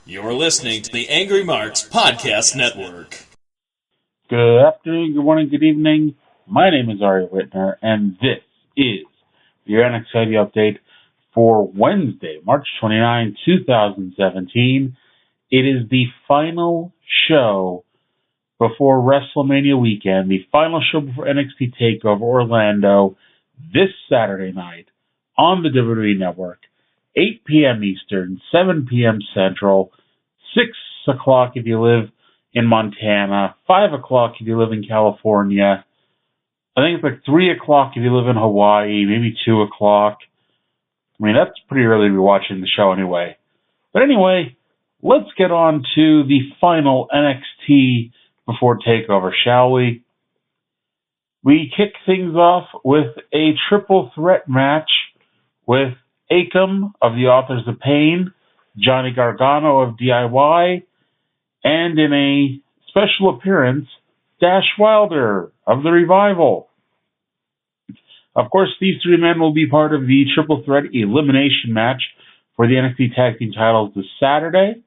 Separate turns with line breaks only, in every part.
You're listening to the Angry Marks Podcast Network.
Good afternoon, good morning, good evening. My name is Arya Whitner, and this is your NXT update for Wednesday, March 29, 2017. It is the final show before WrestleMania weekend, the final show before NXT TakeOver Orlando this Saturday night on the WWE Network, 8 p.m. Eastern, 7 p.m. Central, 6 o'clock if you live in Montana, 5 o'clock if you live in California. I think it's like 3 o'clock if you live in Hawaii, maybe 2 o'clock. I mean, that's pretty early to be watching the show anyway. But anyway, let's get on to the final NXT before TakeOver, shall we? We kick things off with a triple threat match with Akam of the Authors of Pain, Johnny Gargano of DIY, and in a special appearance, Dash Wilder of the Revival. Of course, these three men will be part of the triple threat elimination match for the NXT Tag Team titles this Saturday.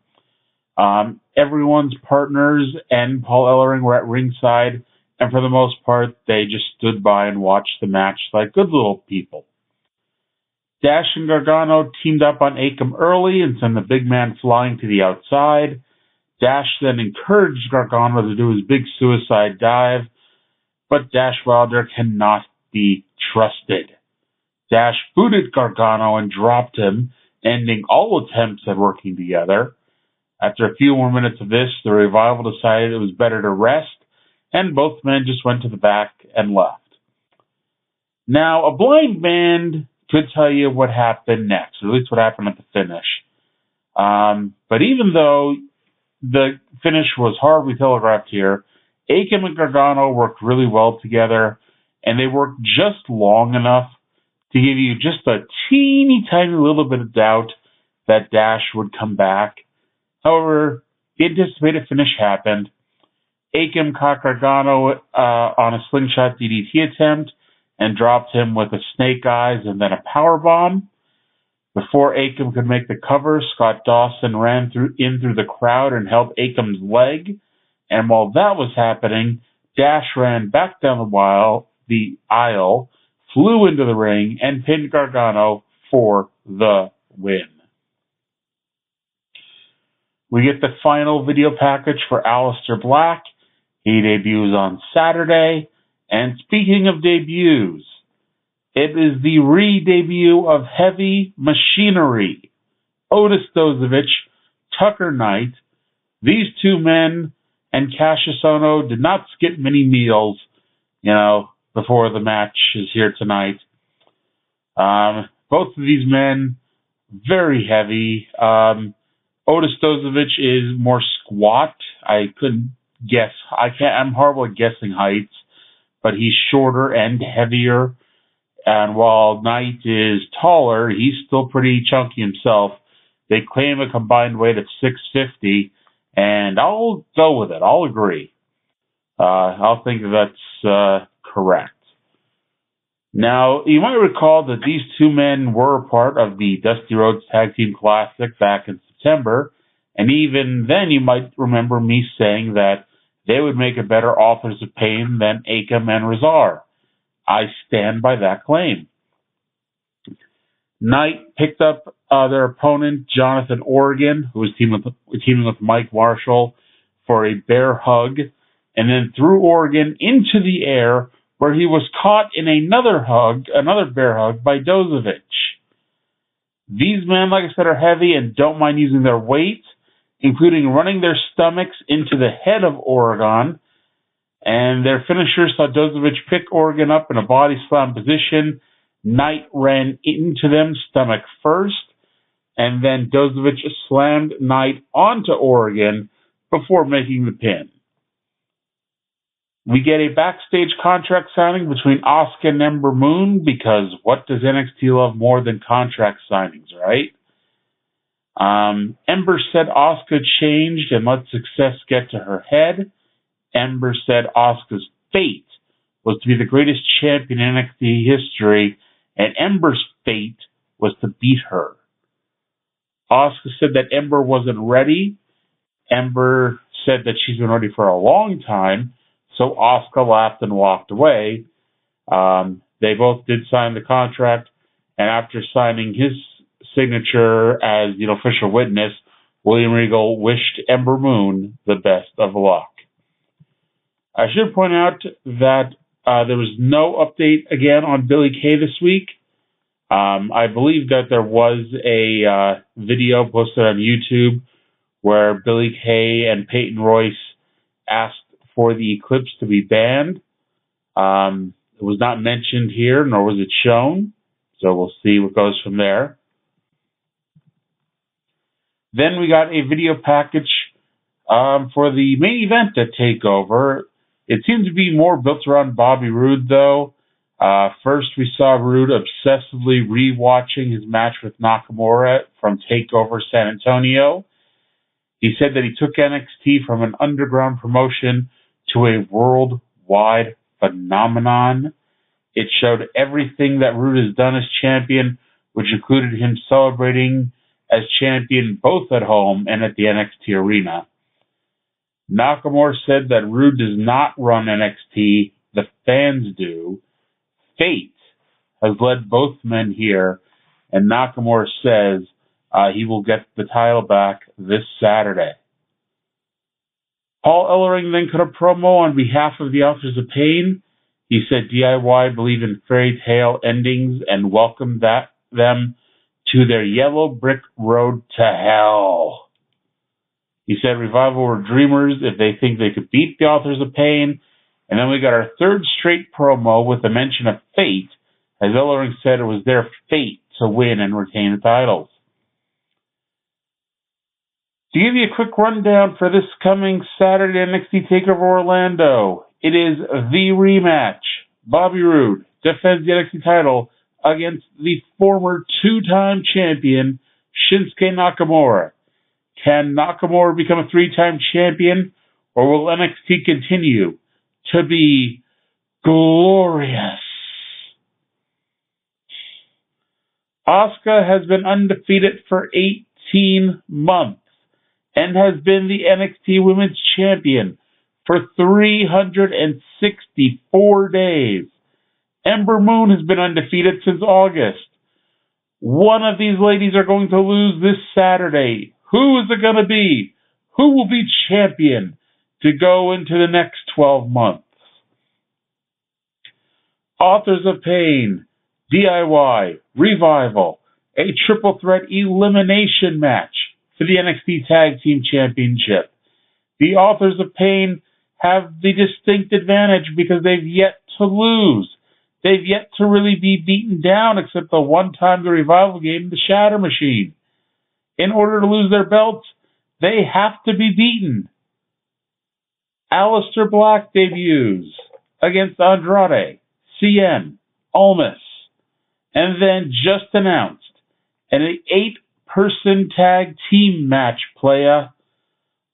Everyone's partners and Paul Ellering were at ringside, and for the most part, they just stood by and watched the match like good little people. Dash and Gargano teamed up on Akam early and sent the big man flying to the outside. Dash then encouraged Gargano to do his big suicide dive, but Dash Wilder cannot be trusted. Dash booted Gargano and dropped him, ending all attempts at working together. After a few more minutes of this, the Revival decided it was better to rest, and both men just went to the back and left. Now, a blind man could tell you what happened next, or at least what happened at the finish. But even though the finish was horribly telegraphed here, Akam and Gargano worked really well together, and they worked just long enough to give you just a teeny tiny little bit of doubt that Dash would come back. However, the anticipated finish happened. Akam caught Gargano on a slingshot DDT attempt and dropped him with a snake eyes and then a powerbomb. Before Akam could make the cover, Scott Dawson ran through the crowd and held Akam's leg. And while that was happening, Dash ran back down the aisle, flew into the ring, and pinned Gargano for the win. We get the final video package for Aleister Black. He debuts on Saturday. And speaking of debuts, it is the re-debut of Heavy Machinery. Otis Dozovich, Tucker Knight, these two men and Kassius Ohno did not skip many meals, before the match is here tonight. Both of these men, very heavy. Otis Dozovich is more squat. I couldn't guess. I'm horrible at guessing heights, but he's shorter and heavier. And while Knight is taller, he's still pretty chunky himself. They claim a combined weight of 650, and I'll go with it. I'll agree. I'll think that's correct. Now, you might recall that these two men were a part of the Dusty Rhodes Tag Team Classic back in September, and even then you might remember me saying that they would make a better Authors of Pain than Akam and Razar. I stand by that claim. Knight picked up their opponent, Jonathan Organ, who was teaming with Mike Marshall, for a bear hug, and then threw Organ into the air, where he was caught in another bear hug by Dozovich. These men, like I said, are heavy and don't mind using their weight, including running their stomachs into the head of Oregon. And their finisher saw Dozovich pick Oregon up in a body slam position. Knight ran into them stomach first, and then Dozovich slammed Knight onto Oregon before making the pin. We get a backstage contract signing between Asuka and Ember Moon, because what does NXT love more than contract signings, right? Ember said Asuka changed and let success get to her head. Ember said Asuka's fate was to be the greatest champion in NXT history, and Ember's fate was to beat her. Asuka said that Ember wasn't ready. Ember said that she's been ready for a long time, so Asuka laughed and walked away. They both did sign the contract, and after signing his signature as the official witness, William Regal wished Ember Moon the best of luck. I should point out that there was no update again on Billie Kay this week. I believe that there was a video posted on YouTube where Billie Kay and Peyton Royce asked for the Eclipse to be banned. It was not mentioned here, nor was it shown, so we'll see what goes from there. Then we got a video package for the main event at TakeOver. It seemed to be more built around Bobby Roode, though. First, we saw Roode obsessively re-watching his match with Nakamura from TakeOver San Antonio. He said that he took NXT from an underground promotion to a worldwide phenomenon. It showed everything that Roode has done as champion, which included him celebrating as champion both at home and at the NXT arena. Nakamura said that Roode does not run NXT, the fans do. Fate has led both men here, and Nakamura says he will get the title back this Saturday. Paul Ellering then cut a promo on behalf of the Authors of Pain. He said DIY believe in fairy tale endings and welcome them to their yellow brick road to hell. He said Revival were dreamers if they think they could beat the Authors of Pain. And then we got our third straight promo with the mention of fate, as Ellering said it was their fate to win and retain the titles. To give you a quick rundown for this coming Saturday NXT TakeOver Orlando, it is the rematch. Bobby Roode defends the NXT title against the former two-time champion Shinsuke Nakamura. Can Nakamura become a three-time champion, or will NXT continue to be glorious? Asuka has been undefeated for 18 months and has been the NXT Women's Champion for 364 days. Ember Moon has been undefeated since August. One of these ladies are going to lose this Saturday. Who is it going to be? Who will be champion to go into the next 12 months? Authors of Pain, DIY, Revival, a triple threat elimination match for the NXT Tag Team Championship. The Authors of Pain have the distinct advantage because they've yet to lose. They've yet to really be beaten down except the one time the Revival gave them the Shatter Machine. In order to lose their belts, they have to be beaten. Aleister Black debuts against Andrade, CM, Almas, and then just announced an 8-person tag team match playa.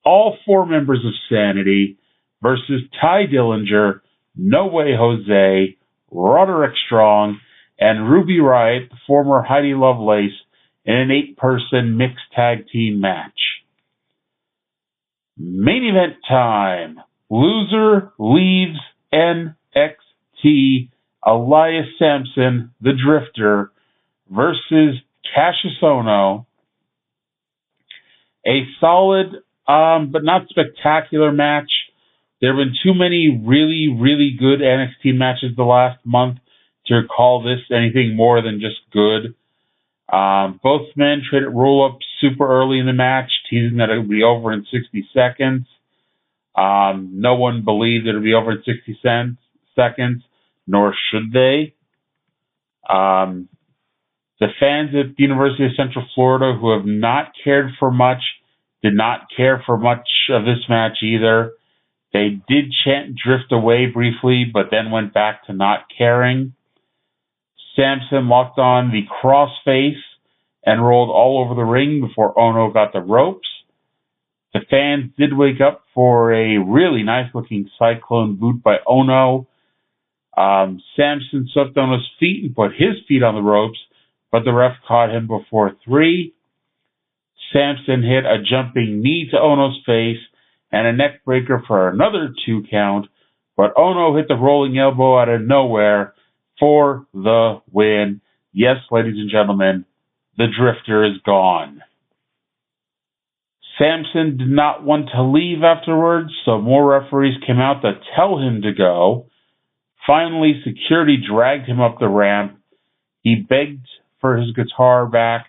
All 4 members of Sanity versus Ty Dillinger, No Way Jose, Roderick Strong, and Ruby Riott, the former Heidi Lovelace, in an 8-person mixed tag team match. Main event time. Loser leaves NXT. Elias Samson, the Drifter, versus Kassius Ohno. A solid, but not spectacular match. There have been too many really, really good NXT matches the last month to call this anything more than just good. Both men traded roll-ups super early in the match, teasing that it would be over in 60 seconds. No one believed it would be over in 60 seconds, nor should they. The fans at the University of Central Florida who have not cared for much did not care for much of this match either. They did chant Drift Away briefly, but then went back to not caring. Samson locked on the crossface and rolled all over the ring before Ohno got the ropes. The fans did wake up for a really nice-looking cyclone boot by Ohno. Samson swept Ohno's feet and put his feet on the ropes, but the ref caught him before 3. Samson hit a jumping knee to Ohno's face and a neck breaker for another 2 count, but Ohno hit the rolling elbow out of nowhere for the win. Yes, ladies and gentlemen, the Drifter is gone. Samson did not want to leave afterwards, so more referees came out to tell him to go. Finally, security dragged him up the ramp. He begged for his guitar back,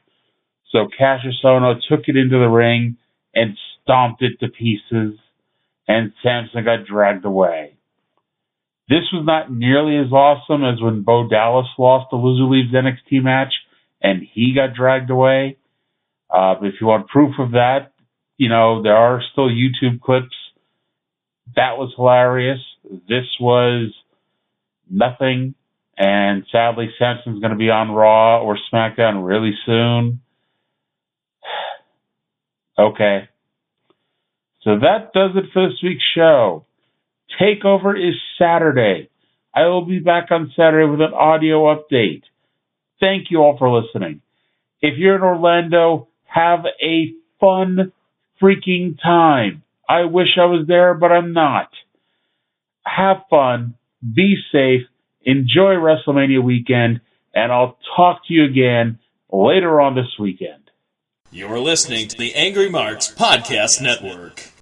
so Kassius Ohno took it into the ring and stomped it to pieces, and Samson got dragged away. This was not nearly as awesome as when Bo Dallas lost the Loser Leaves NXT match, and he got dragged away. If you want proof of that, there are still YouTube clips. That was hilarious. This was nothing. And sadly, Samson's going to be on Raw or SmackDown really soon. Okay. So that does it for this week's show. Takeover is Saturday. I will be back on Saturday with an audio update. Thank you all for listening. If you're in Orlando, have a fun freaking time. I wish I was there, but I'm not. Have fun. Be safe. Enjoy WrestleMania weekend. And I'll talk to you again later on this weekend.
You're listening to the Angry Marks Podcast Network.